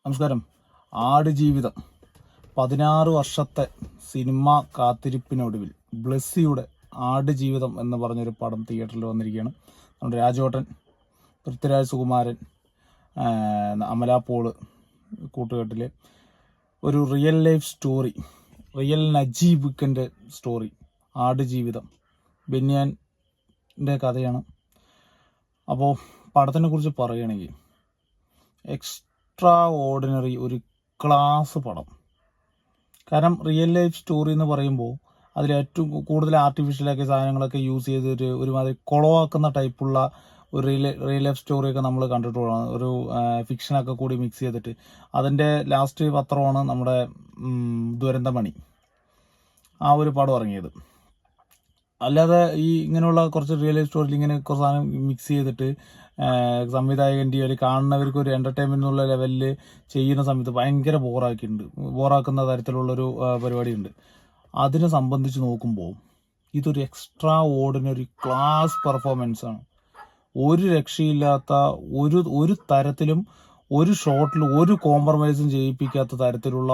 നമസ്കാരം. ആടുജീവിതം 16 വർഷത്തെ സിനിമ കാത്തിരിപ്പിനൊടുവിൽ ബ്ലെസ്സിയുടെ ആടുജീവിതം എന്ന് പറഞ്ഞൊരു പടം തിയേറ്ററിൽ വന്നിരിക്കുകയാണ്. നമ്മുടെ രാജോട്ടൻ, പൃഥ്വിരാജ് സുകുമാരൻ, അമല പോള് കൂട്ടുകെട്ടിൽ ഒരു റിയൽ ലൈഫ് സ്റ്റോറി, റിയൽ നജീബിക്കൻ്റെ സ്റ്റോറി, ആടുജീവിതം ബെന്യാൻ്റെ കഥയാണ്. അപ്പോൾ പടത്തിനെ കുറിച്ച് പറയുകയാണെങ്കിൽ എക്സ്ട്രാ ഓർഡിനറി ഒരു ക്ലാസ് പടം. കാരണം റിയൽ ലൈഫ് സ്റ്റോറി എന്ന് പറയുമ്പോൾ അതിൽ ഏറ്റവും കൂടുതൽ ആർട്ടിഫിഷ്യലൊക്കെ സാധനങ്ങളൊക്കെ യൂസ് ചെയ്തിട്ട് ഒരുമാതിരി കുളവാക്കുന്ന ടൈപ്പുള്ള ഒരു റിയൽ ലൈഫ് സ്റ്റോറിയൊക്കെ നമ്മൾ കണ്ടിട്ടുള്ളതാണ്. ഒരു ഫിക്ഷനൊക്കെ കൂടി മിക്സ് ചെയ്തിട്ട് അതിൻ്റെ ലാസ്റ്റ് പത്രമാണ് നമ്മുടെ ദുരന്തമണി, ആ ഒരു പടം ഇറങ്ങിയത്. അല്ലാതെ ഈ ഇങ്ങനെയുള്ള കുറച്ച് റിയൽ ലൈഫ് സ്റ്റോറിയിൽ ഇങ്ങനെ കുറച്ച് സാധനം മിക്സ് ചെയ്തിട്ട് സംവിധായകൻ്റെ അല്ലെങ്കിൽ കാണുന്നവർക്ക് ഒരു എൻ്റർടൈൻമെൻ്റ് എന്നുള്ള ലെവലിൽ ചെയ്യുന്ന സമയത്ത് ഭയങ്കര ബോറാക്കുന്ന തരത്തിലുള്ളൊരു പരിപാടിയുണ്ട്. അതിനെ സംബന്ധിച്ച് നോക്കുമ്പോൾ ഇതൊരു എക്സ്ട്രാ ഓർഡിനറി ക്ലാസ് പെർഫോമൻസാണ്. ഒരു രക്ഷയില്ലാത്ത ഒരു തരത്തിലും ഒരു ഷോട്ടിൽ ഒരു കോംപ്രമൈസും ചെയ്യിപ്പിക്കാത്ത തരത്തിലുള്ള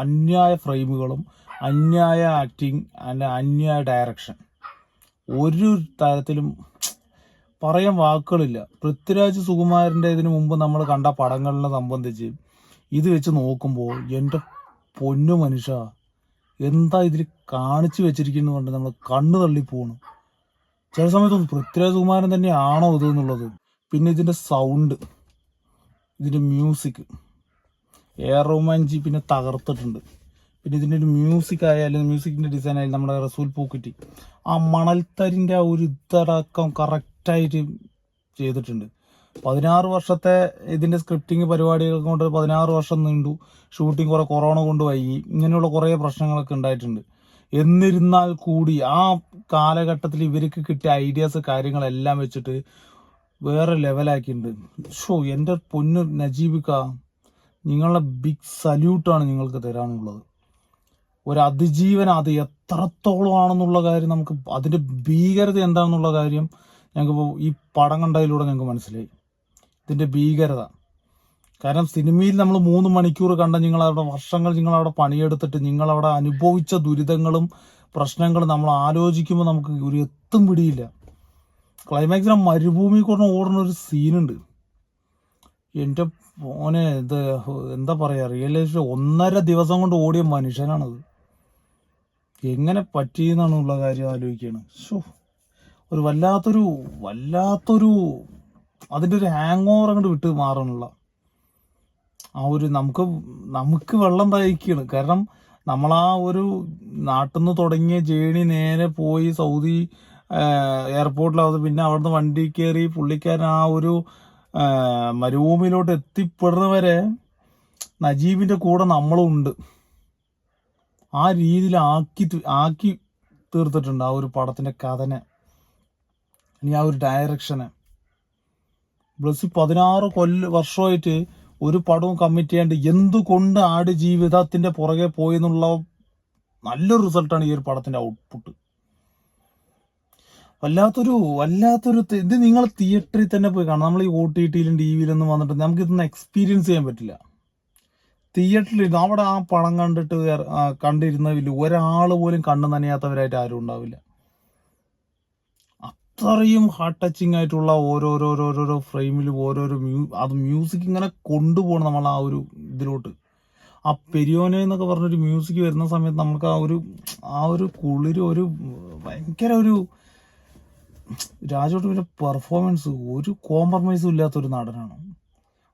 അന്യായ ഫ്രെയിമുകളും അന്യായ ആക്ടിങ് ആൻഡ് അന്യായ ഡയറക്ഷൻ. ഒരു തരത്തിലും പറയാൻ വാക്കുകളില്ല. പൃഥ്വിരാജ് സുകുമാരൻ്റെ ഇതിനു മുമ്പ് നമ്മൾ കണ്ട പടങ്ങളിനെ സംബന്ധിച്ച് ഇത് വെച്ച് നോക്കുമ്പോൾ എൻ്റെ പൊന്നു മനുഷ്യ, എന്താ ഇതിൽ കാണിച്ചു വെച്ചിരിക്കുന്നു കൊണ്ട് നമ്മൾ കണ്ണു തള്ളിപ്പോണു. ചില സമയത്തൊന്നും പൃഥ്വിരാജ് സുകുമാരൻ തന്നെയാണോ ഇത് എന്നുള്ളത്. പിന്നെ ഇതിൻ്റെ സൗണ്ട്, ഇതിൻ്റെ മ്യൂസിക്, എയർ റൊമാൻജി പിന്നെ തകർത്തിട്ടുണ്ട്. പിന്നെ ഇതിൻ്റെ ഒരു മ്യൂസിക് ആയാലും മ്യൂസിക്കിൻ്റെ ഡിസൈൻ ആയാലും നമ്മുടെ റസൂൽ പൂക്കുറ്റി ആ മണൽത്തരിൻ്റെ ആ ഒരു ഇതടക്കം കറക്റ്റായിട്ട് ചെയ്തിട്ടുണ്ട്. 16 വർഷത്തെ ഇതിൻ്റെ സ്ക്രിപ്റ്റിംഗ് പരിപാടികൾ കൊണ്ട് 16 വർഷം നീണ്ടു. ഷൂട്ടിംഗ് കുറെ കൊറോണ കൊണ്ട് വൈകി, ഇങ്ങനെയുള്ള കുറേ പ്രശ്നങ്ങളൊക്കെ ഉണ്ടായിട്ടുണ്ട്. എന്നിരുന്നാൽ കൂടി ആ കാലഘട്ടത്തിൽ ഇവർക്ക് കിട്ടിയ ഐഡിയാസ് കാര്യങ്ങളെല്ലാം വെച്ചിട്ട് വേറെ ലെവലാക്കിയിട്ടുണ്ട്. എൻ്റെ പൊന്നു നജീബിക്ക, നിങ്ങളുടെ ബിഗ് സല്യൂട്ടാണ് നിങ്ങൾക്ക് തരാനുള്ളത്. ഒരു അതിജീവനം അത് എത്രത്തോളം ആണെന്നുള്ള കാര്യം നമുക്ക്, അതിൻ്റെ ഭീകരത എന്താണെന്നുള്ള കാര്യം ഞങ്ങൾക്ക് ഈ പടം കണ്ടതിലൂടെ ഞങ്ങൾക്ക് മനസ്സിലായി. ഇതിൻ്റെ ഭീകരത കാരണം സിനിമയിൽ നമ്മൾ 3 മണിക്കൂർ കണ്ട നിങ്ങളവിടെ വർഷങ്ങൾ നിങ്ങളവിടെ പണിയെടുത്തിട്ട് നിങ്ങളവിടെ അനുഭവിച്ച ദുരിതങ്ങളും പ്രശ്നങ്ങളും നമ്മൾ ആലോചിക്കുമ്പോൾ നമുക്ക് ഒരു എത്തും പിടിയില്ല. ക്ലൈമാക്സിന് മരുഭൂമി കൊണ്ട് ഓടുന്ന ഒരു സീനുണ്ട്. എൻ്റെ മോനെ, ഇത് എന്താ പറയുക, റിയൽ ലൈഫ് 1.5 ദിവസം കൊണ്ട് ഓടിയ മനുഷ്യനാണത്. എങ്ങനെ പറ്റിയെന്നാണുള്ള കാര്യം ആലോചിക്കുകയാണ്. ഒരു വല്ലാത്തൊരു അതിൻ്റെ ഒരു ഹാങ് ഓവർ അങ്ങോട്ട് വിട്ട് മാറാനുള്ള ആ ഒരു നമുക്ക് വെള്ളം തയ്ക്കുകയാണ്. കാരണം നമ്മളാ ഒരു നാട്ടിൽ നിന്ന് തുടങ്ങിയ ജേണി നേരെ പോയി സൗദി എയർപോർട്ടിലാവുന്നത്, പിന്നെ അവിടുന്ന് വണ്ടി കയറി പുള്ളിക്കാരൻ ആ ഒരു മരുഭൂമിയിലോട്ട് എത്തിപ്പെടുന്നവരെ നജീബിൻ്റെ കൂടെ നമ്മളും ഉണ്ട്. ആ രീതിയിൽ ആക്കി തീർത്തിട്ടുണ്ട് ആ ഒരു പടത്തിൻ്റെ കഥനെ, ഇനി ആ ഒരു ഡയറക്ഷനെ. ബ്ലസ്സി 16 വർഷമായിട്ട് ഒരു പടവും കമ്മിറ്റ് ചെയ്യാണ്ട് എന്തുകൊണ്ട് ആടുജീവിതത്തിൻ്റെ പുറകെ പോയി എന്നുള്ള നല്ലൊരു റിസൾട്ടാണ് ഈ ഒരു പടത്തിൻ്റെ ഔട്ട്പുട്ട്. വല്ലാത്തൊരു ഇത് നിങ്ങൾ തിയേറ്ററിൽ തന്നെ പോയി കാണാം. നമ്മൾ ഈ OTTയിലും TV-യിലൊന്നും വന്നിട്ട് നമുക്കിതൊന്നും എക്സ്പീരിയൻസ് ചെയ്യാൻ പറ്റില്ല. തിയേറ്ററിൽ അവിടെ ആ പടം കണ്ടിരുന്നതിൽ ഒരാൾ പോലും കണ്ണു നനയാത്തവരായിട്ട് ആരും ഉണ്ടാവില്ല. അത്രയും ഹാർട്ട് ടച്ചിങ് ആയിട്ടുള്ള ഓരോരോ ഫ്രെയിമിലും അത് മ്യൂസിക് ഇങ്ങനെ കൊണ്ടുപോകണം നമ്മൾ ആ ഒരു ഇതിലോട്ട്. ആ പെരിയോനെ എന്നൊക്കെ പറഞ്ഞൊരു മ്യൂസിക് വരുന്ന സമയത്ത് നമുക്ക് ആ ഒരു കുളിര്, ഒരു ഭയങ്കര ഒരു രാജോട്ടിന്റെ പെർഫോമൻസ് ഒരു കോംപ്രമൈസും ഇല്ലാത്തൊരു നടനാണ്.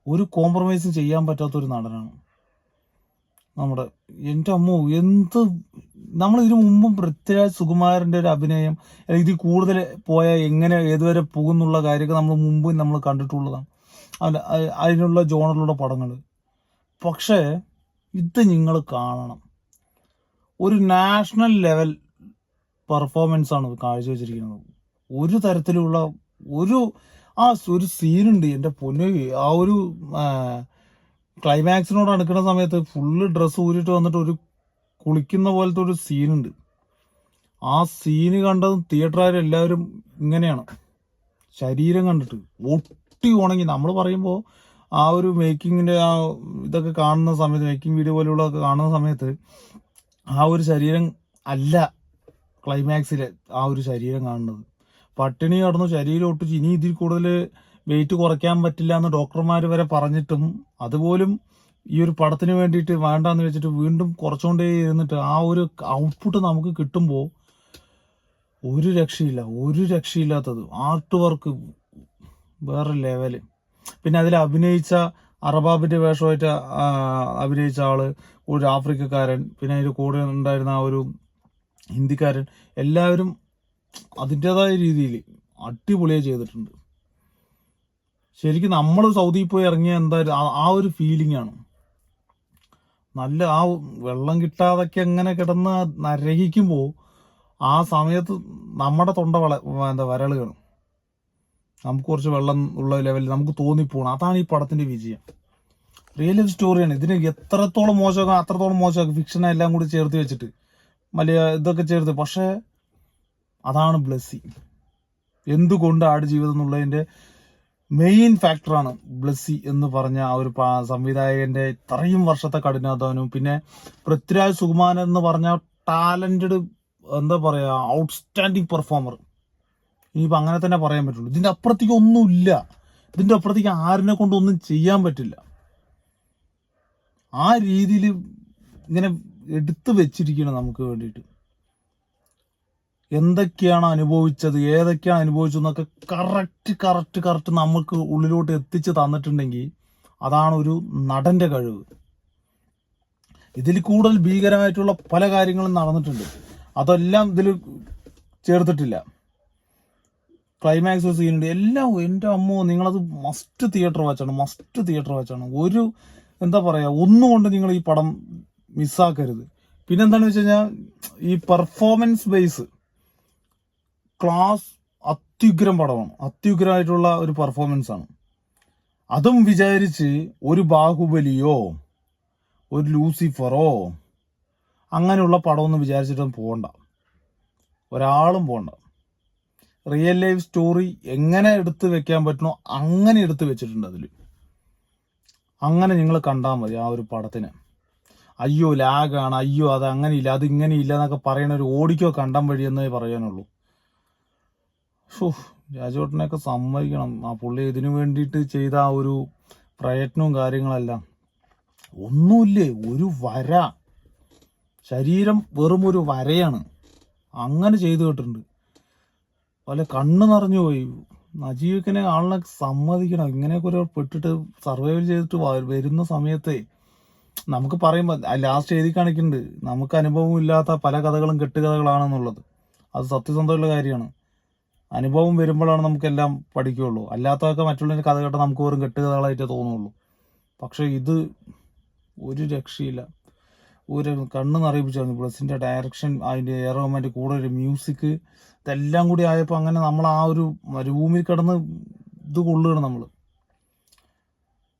ഒരു കോംപ്രമൈസും ചെയ്യാൻ പറ്റാത്തൊരു നടനാണ് നമ്മുടെ. എൻ്റെ അമ്മോ, നമ്മൾ ഇതിനു മുമ്പും പൃഥ്വിരാജ് സുകുമാരൻ്റെ ഒരു അഭിനയം ഇതിൽ കൂടുതൽ പോയാൽ എങ്ങനെ ഏതുവരെ പോകുന്നുള്ള കാര്യമൊക്കെ നമ്മൾ മുമ്പ് നമ്മൾ കണ്ടിട്ടുള്ളതാണ്, അതിനുള്ള ജോണറിലുള്ള പടങ്ങൾ. പക്ഷേ ഇത് നിങ്ങൾ കാണണം, ഒരു നാഷണൽ ലെവൽ പെർഫോമൻസ് ആണ് കാഴ്ചവെച്ചിരിക്കുന്നത്. ഒരു തരത്തിലുള്ള ഒരു സീനുണ്ട് എൻ്റെ പൊന്നു, ആ ഒരു ക്ലൈമാക്സിനോട് അടുക്കുന്ന സമയത്ത് ഫുള്ള് ഡ്രസ്സ് ഊരിട്ട് വന്നിട്ട് ഒരു കുളിക്കുന്ന പോലത്തെ ഒരു സീനുണ്ട്. ആ സീന് കണ്ടതും തിയേറ്ററുകാരെല്ലാവരും ഇങ്ങനെയാണ്, ശരീരം കണ്ടിട്ട് ഒട്ടി ഉണങ്ങി. നമ്മൾ പറയുമ്പോൾ ആ ഒരു മേക്കിങ്ങിന്റെ ആ ഇതൊക്കെ കാണുന്ന സമയത്ത്, മേക്കിംഗ് വീഡിയോ പോലുള്ളതൊക്കെ കാണുന്ന സമയത്ത് ആ ഒരു ശരീരം അല്ല ക്ലൈമാക്സിലെ ആ ഒരു ശരീരം കാണുന്നത്. പട്ടിണി കടന്നു ശരീരം ഒട്ടിച്ച് ഇനി ഇതിൽ കൂടുതൽ വെയിറ്റ് കുറയ്ക്കാൻ പറ്റില്ല എന്ന് ഡോക്ടർമാർ വരെ പറഞ്ഞിട്ടും അതുപോലും ഈ ഒരു പടത്തിന് വേണ്ടിയിട്ട് വേണ്ടാന്ന് വെച്ചിട്ട് വീണ്ടും കുറച്ചുകൊണ്ടേ ഇരുന്നിട്ട് ആ ഒരു ഔട്ട്പുട്ട് നമുക്ക് കിട്ടുമ്പോൾ ഒരു രക്ഷയില്ലാത്തത്. ആർട്ട് വർക്ക് വേറെ ലെവല്. പിന്നെ അതിൽ അഭിനയിച്ച അറബാബിന്റെ വേഷമായിട്ട് അഭിനയിച്ച ആള്, ഒരു ആഫ്രിക്കക്കാരൻ, പിന്നെ അതിന്റെ കൂടെ ഉണ്ടായിരുന്ന ആ ഒരു ഹിന്ദിക്കാരൻ, എല്ലാവരും അതിൻ്റെതായ രീതിയിൽ അടിപൊളിയായി ചെയ്തിട്ടുണ്ട്. ശരിക്കും നമ്മൾ സൗദിയിൽ പോയി ഇറങ്ങിയ എന്തായാലും ആ ഒരു ഫീലിംഗ് ആണ്. നല്ല ആ വെള്ളം കിട്ടാതൊക്കെ എങ്ങനെ കിടന്ന് നരഹിക്കുമ്പോൾ ആ സമയത്ത് നമ്മുടെ തൊണ്ട വരളുകയാണ്. നമുക്ക് കുറച്ച് വെള്ളം ഉള്ള ലെവലിൽ നമുക്ക് തോന്നിപ്പോണം. അതാണ് ഈ പടത്തിന്റെ വിജയം. റിയൽ ലൈഫ് സ്റ്റോറിയാണ്. ഇതിന് എത്രത്തോളം മോശമാക്കാം അത്രത്തോളം മോശമാക്കും. ഫിക്ഷനെ എല്ലാം കൂടി ചേർത്ത് വെച്ചിട്ട് വലിയ ഇതൊക്കെ ചേർത്ത്. പക്ഷേ അതാണ് ബ്ലെസ്സി. എന്തുകൊണ്ട് ആടുജീവിതം എന്നുള്ളതിന്റെ മെയിൻ ഫാക്ടറാണ് ബ്ലെസ്സി എന്ന് പറഞ്ഞ ആ ഒരു സംവിധായകന്റെ ഇത്രയും വർഷത്തെ കഠിനാധ്വാനവും, പിന്നെ പൃഥ്വിരാജ് സുകുമാരൻ എന്ന് പറഞ്ഞ ടാലന്റഡ്, എന്താ പറയാ, ഔട്ട്സ്റ്റാൻഡിങ് പെർഫോമർ. ഇനിയിപ്പോൾ അങ്ങനെ തന്നെ പറയാൻ പറ്റുള്ളൂ. ഇതിന്റെ അപ്പുറത്തേക്ക് ഒന്നുമില്ല. ഇതിന്റെ അപ്പുറത്തേക്ക് ആരിനെ കൊണ്ടൊന്നും ചെയ്യാൻ പറ്റില്ല. ആ രീതിയിൽ ഇങ്ങനെ എടുത്തു വെച്ചിരിക്കണം നമുക്ക് വേണ്ടിയിട്ട്. എന്തൊക്കെയാണ് അനുഭവിച്ചത്, ഏതൊക്കെയാണ് അനുഭവിച്ചതെന്നൊക്കെ കറക്റ്റ് നമുക്ക് ഉള്ളിലോട്ട് എത്തിച്ച് തന്നിട്ടുണ്ടെങ്കിൽ അതാണ് ഒരു നടന്റെ കഴിവ്. ഇതിൽ കൂടുതൽ ഭീകരമായിട്ടുള്ള പല കാര്യങ്ങളും നടന്നിട്ടുണ്ട്. അതെല്ലാം ഇതിൽ ചേർത്തിട്ടില്ല. ക്ലൈമാക്സ് സീനുണ്ട് എല്ലാം. എൻ്റെ അമ്മോ, നിങ്ങളത് മസ്റ്റ് തിയേറ്റർ വാച്ചാണ്. ഒരു എന്താ പറയാ, ഒന്നുകൊണ്ട് നിങ്ങൾ ഈ പടം മിസ്സാക്കരുത്. പിന്നെന്താണെന്ന് വെച്ച് കഴിഞ്ഞാൽ ഈ പെർഫോമൻസ് ബേസ് ക്ലാസ് അത്യുഗ്രം പടമാണ്. അത്യുഗ്രമായിട്ടുള്ള ഒരു പെർഫോമൻസ് ആണ്. അതും വിചാരിച്ച് ഒരു ബാഹുബലിയോ ഒരു ലൂസിഫറോ അങ്ങനെയുള്ള പടമൊന്നും വിചാരിച്ചിട്ടൊന്നും പോകണ്ട. ഒരാളും പോകണ്ട. റിയൽ ലൈഫ് സ്റ്റോറി എങ്ങനെ എടുത്ത് വെക്കാൻ പറ്റണോ അങ്ങനെ എടുത്ത് വെച്ചിട്ടുണ്ട് അതിൽ. അങ്ങനെ നിങ്ങൾ കണ്ടാൽ മതി ആ ഒരു പടത്തിന്. അയ്യോ ലാഗാണ്, അയ്യോ അത് അങ്ങനെയില്ല, അത് ഇങ്ങനെയില്ല എന്നൊക്കെ പറയണ ഒരു ഓടിക്കോ കണ്ടാൻ വഴിയെന്നേ പറയാനുള്ളൂ. രാജുവേട്ടനെയൊക്കെ സമ്മതിക്കണം. ആ പുള്ളി ഇതിനു വേണ്ടിയിട്ട് ചെയ്ത ആ ഒരു പ്രയത്നവും കാര്യങ്ങളെല്ലാം. ഒന്നുമില്ലേ, ഒരു വര, ശരീരം വെറും ഒരു വരയാണ്. അങ്ങനെ ചെയ്തു കേട്ടിട്ടുണ്ട്. പല കണ്ണ് നിറഞ്ഞു പോയി. നജീബിനെ ആളിനെ സമ്മതിക്കണം. ഇങ്ങനെയൊക്കെ ഒരു പെട്ടിട്ട് സർവൈവൽ ചെയ്തിട്ട് വരുന്ന സമയത്തെ നമുക്ക് പറയുമ്പോൾ ലാസ്റ്റ് എഴുതി കാണിക്കുന്നുണ്ട് നമുക്ക് അനുഭവം ഇല്ലാത്ത പല കഥകളും കെട്ടുകഥകളാണെന്നുള്ളത്. അത് സത്യസന്ധമുള്ള കാര്യമാണ്. അനുഭവം വരുമ്പോഴാണ് നമുക്കെല്ലാം പഠിക്കുകയുള്ളൂ. അല്ലാത്തതൊക്കെ മറ്റുള്ളവരുടെ കഥ കേട്ടാൽ നമുക്ക് വെറും കെട്ടുകഥകളായിട്ടേ തോന്നുള്ളൂ. പക്ഷെ ഇത് ഒരു രക്ഷയില്ല. ഒരു കണ്ണ് നിറയിപ്പിച്ചു. ബ്ലസ്സിന്റെ ഡയറക്ഷൻ, അതിന്റെ എയർ റഹ്മാന്റെ കൂടെ ഒരു മ്യൂസിക്, ഇതെല്ലാം കൂടി ആയപ്പോൾ അങ്ങനെ നമ്മൾ ആ ഒരു മരുഭൂമിയിൽ കിടന്ന് ഇത് കൊള്ളുകയാണ് നമ്മൾ.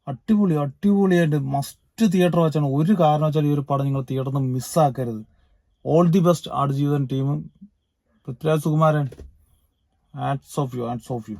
അടിപൊളിയായിട്ട് മസ്റ്റ് തിയേറ്റർ വെച്ചാണ്. ഒരു കാരണം വെച്ചാൽ ഈ ഒരു പടം നിങ്ങൾ തിയേറ്ററിൽ നിന്ന് മിസ്സാക്കരുത്. ഓൾ ദി ബെസ്റ്റ് ആടുജീവിതം ടീമും. Prithviraj Sukumaran, hats off U.